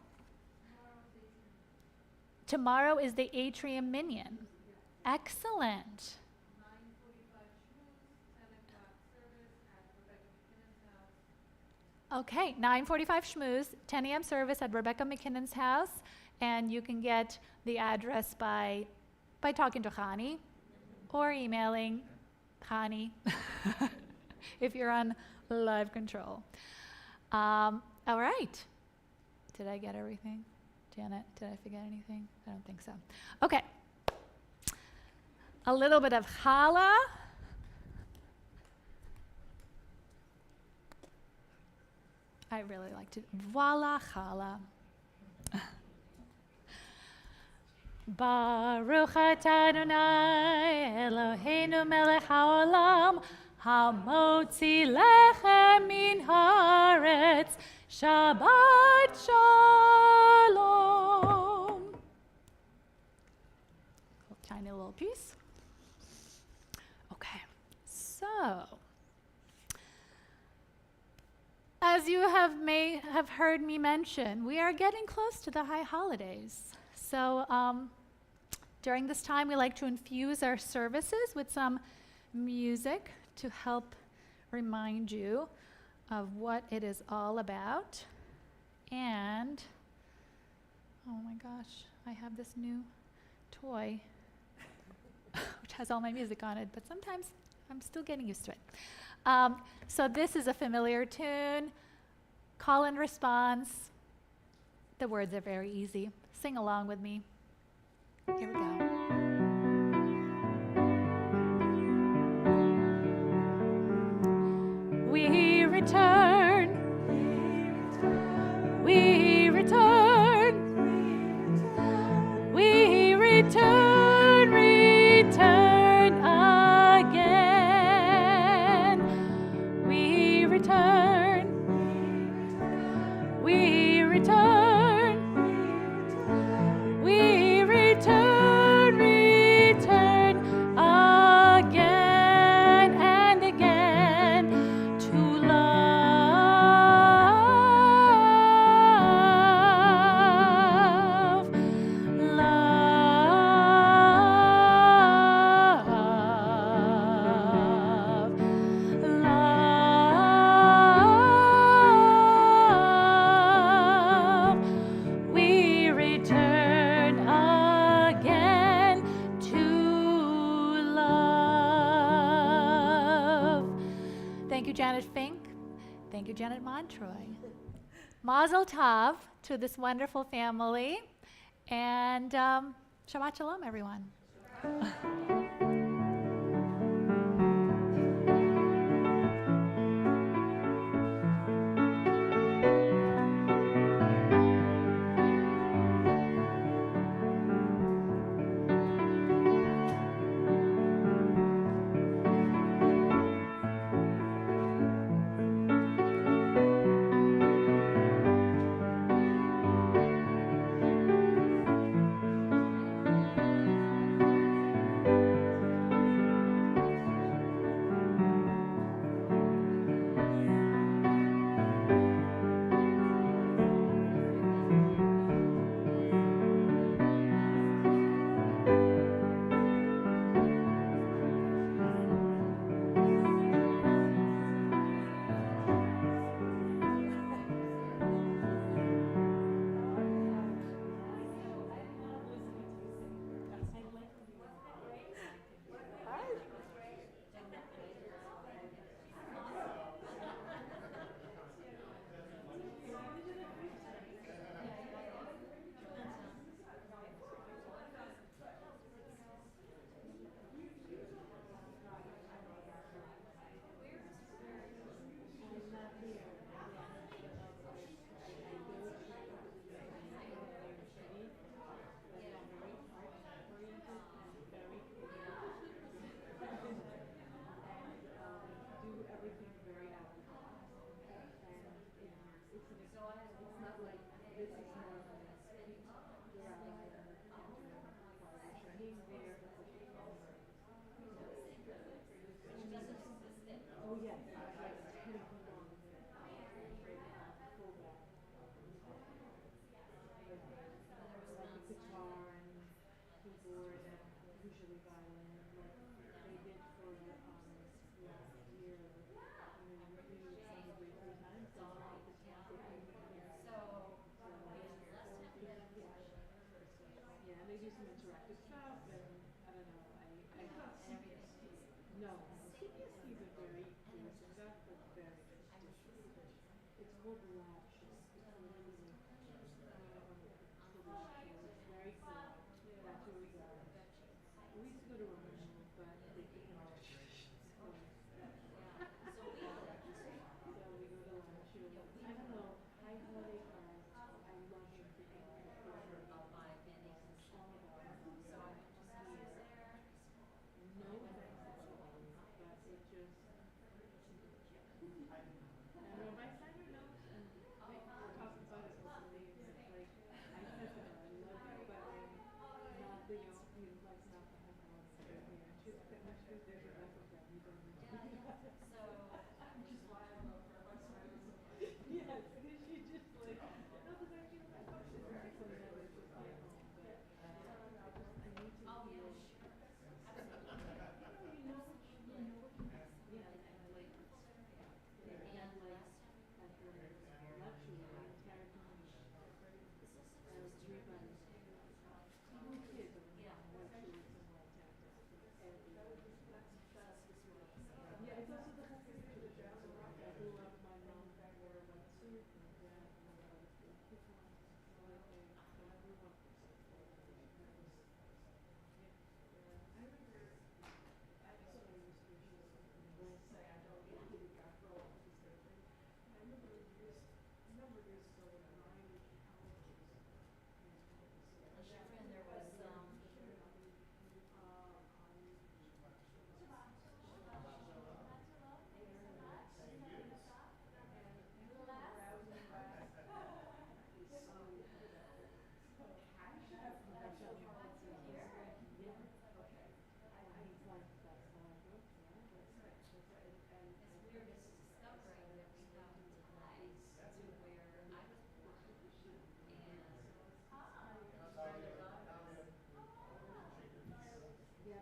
Tomorrow is the Atrium Minyan. Excellent. Okay, 9:45 schmooze, 10 a.m. service at Rebecca McKinnon's house, and you can get the address by talking to Chani or emailing Chani if you're on live control. All right. Did I get everything? Janet, did I forget anything? I don't think so. Okay. A little bit of challah. I really like to. Voila, challah. Baruch atah Adonai Eloheinu melech haolam hamotzi lechem min haaretz Shabbat shalom. Tiny little piece. Okay, so as you may have heard me mention, we are getting close to the high holidays. So during this time, we like to infuse our services with some music to help remind you of what it is all about. And, oh my gosh, I have this new toy which has all my music on it, but sometimes I'm still getting used to it. So this is a familiar tune. Call and response. The words are very easy. Sing along with me. Here we go. We return. We return. We return. Return again. We return. We return. We return. Return again and again to love. Love. Love. We return again to love. Thank you, Janet Fink. Thank you, Janet Montroy. Mazel tov to this wonderful family. And Shabbat Shalom, everyone.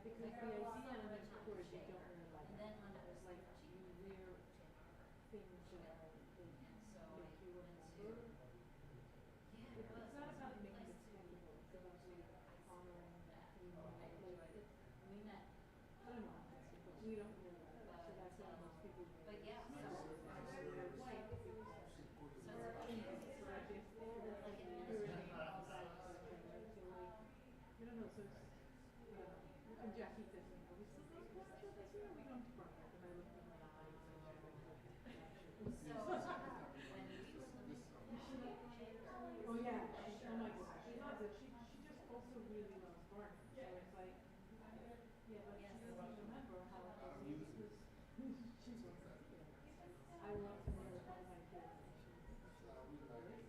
Because the idea, and then of course you don't really like, like you wear things that are, that make you remember. It's not about making it tangible, it's about sort of honoring who you are. Like, I don't know, but we don't wear that, so that's why most people wear sneakers. And I wear white because we're Indian, so like if we're like purity and all that sort of thing, right? So like, I don't know, so it's, you know, and Jackie says, you know, we still go to prom shirts here, we don't prom shirts, and I looked at my eyes and I was like, oh yeah, oh my gosh, she loves it. She just also really loves gardening. So it's like, yeah, but she doesn't remember how it was because she was, you know, I love to wear all my kids and she really,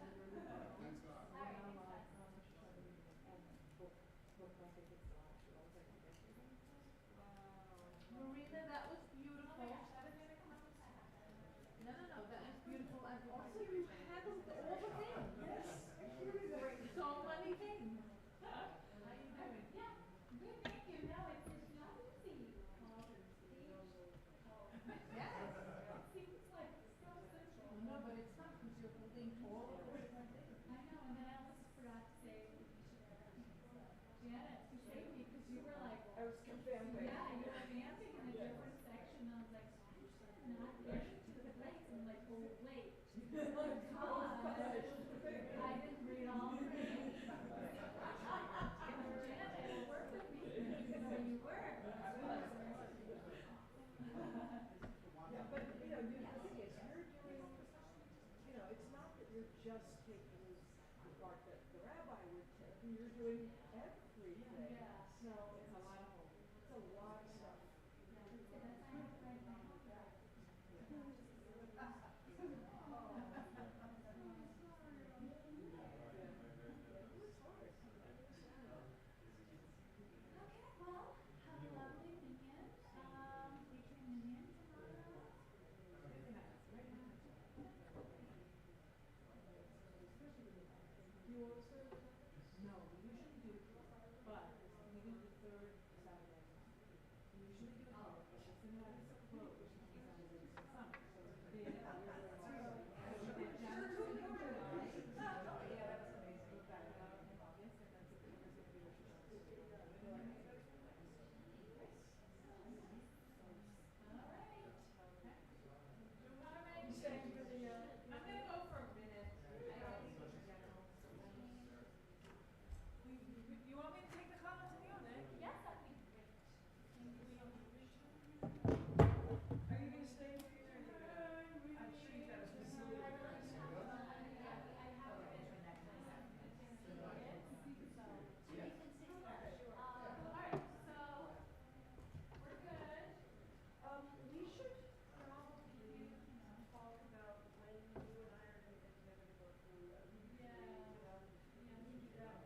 and I literally went online, she showed me and booked my tickets to last year. I was like, yes, you're going to come? Wow. Marina, that was beautiful. No, that was beautiful. And also you handled all the things. Yes. So many things. How you doing? Yeah, good, thank you. No, it's not easy. Yes. It seems like so simple. No, but it's not because you're holding all of the different things. I know, and then I almost forgot to say Janet to save me because you were like, I was vamping. yeah, you were vamping in a different section. I was like, why is she not getting to the place? And I'm like, oh wait, oh God, I didn't read all three. Janet, work with me. You know you were. Yeah, but you know, the thing is, you're doing, you know, it's not that you're just taking the part that the rabbi would take. You're doing everything. Yeah. So it's a lot of homework. It's a lot of stuff. Okay, well, have a lovely minion, featuring minion tomorrow. It's nice, right? Do you also serve Sundays? No, we usually do, but we do the third Saturday of the month. We usually do it here, but the synagogue is closed on Saturdays and Sundays, so we did, so we did January and July. Yeah, that was amazing. We're back out in August, and then September's gonna be Rosh Hashanah. You staying for the, I'm gonna go for a minute. I don't need to get home. You want me to take the colazione? Yes, that'd be great. Are you gonna stay here or are you gonna? I'm sure you got a facility. We should probably talk about when you and I are gonna get together to go through, you know, and you have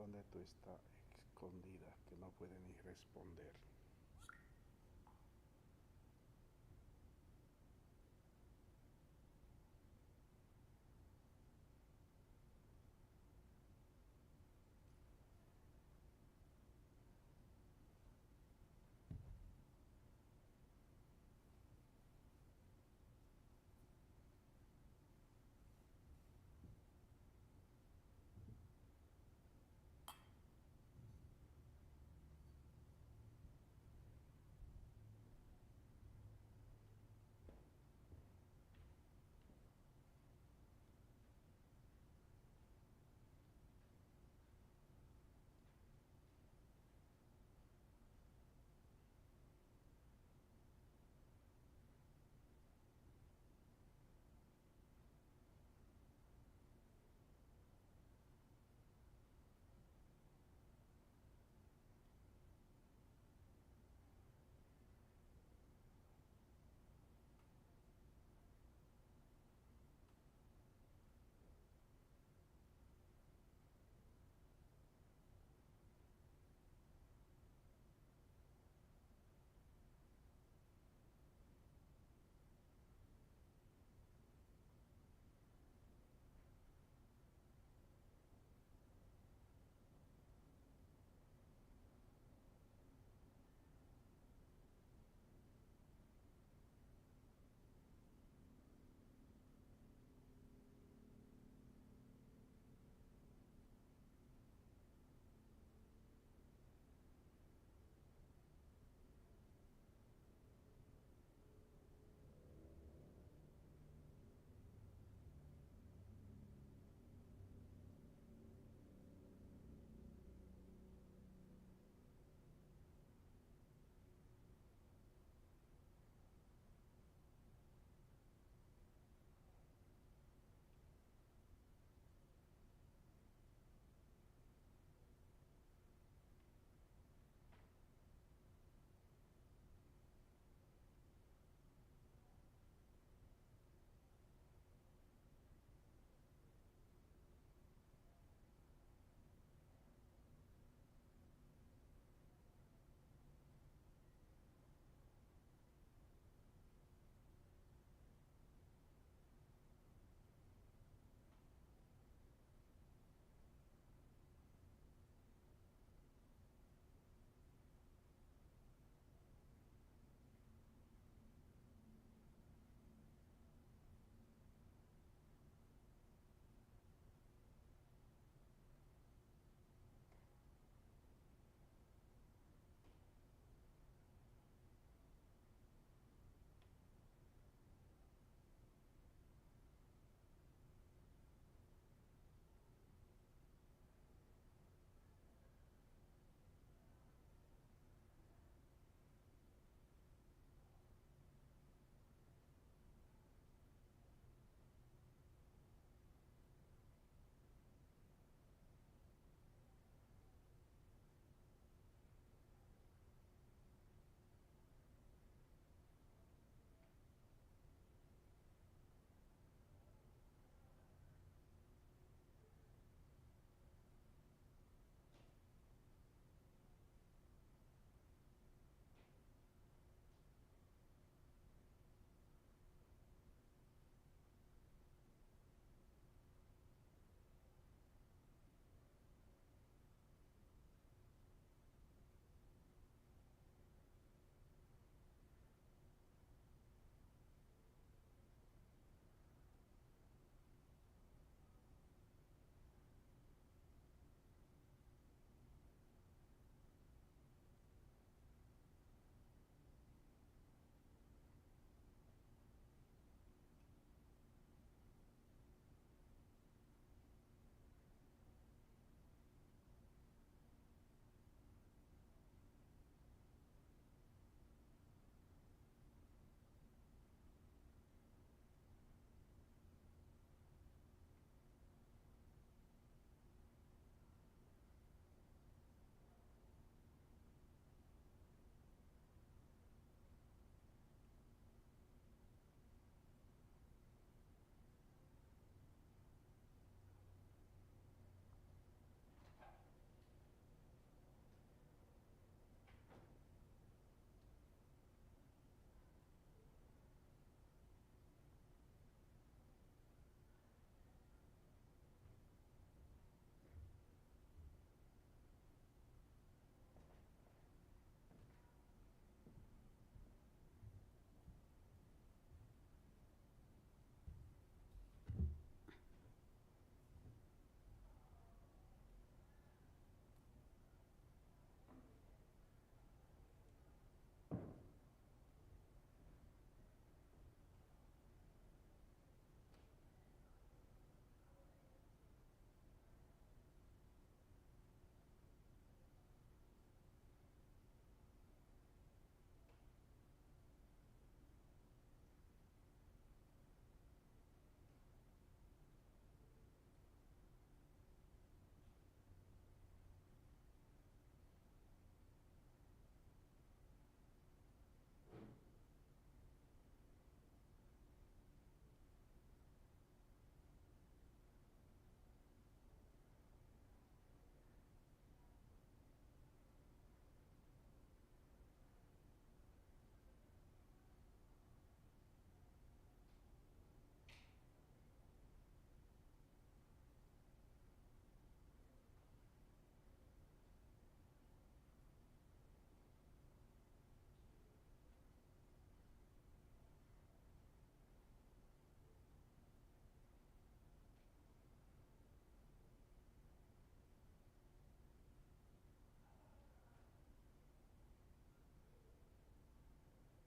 donde tú estás escondida, que no puede ni responder.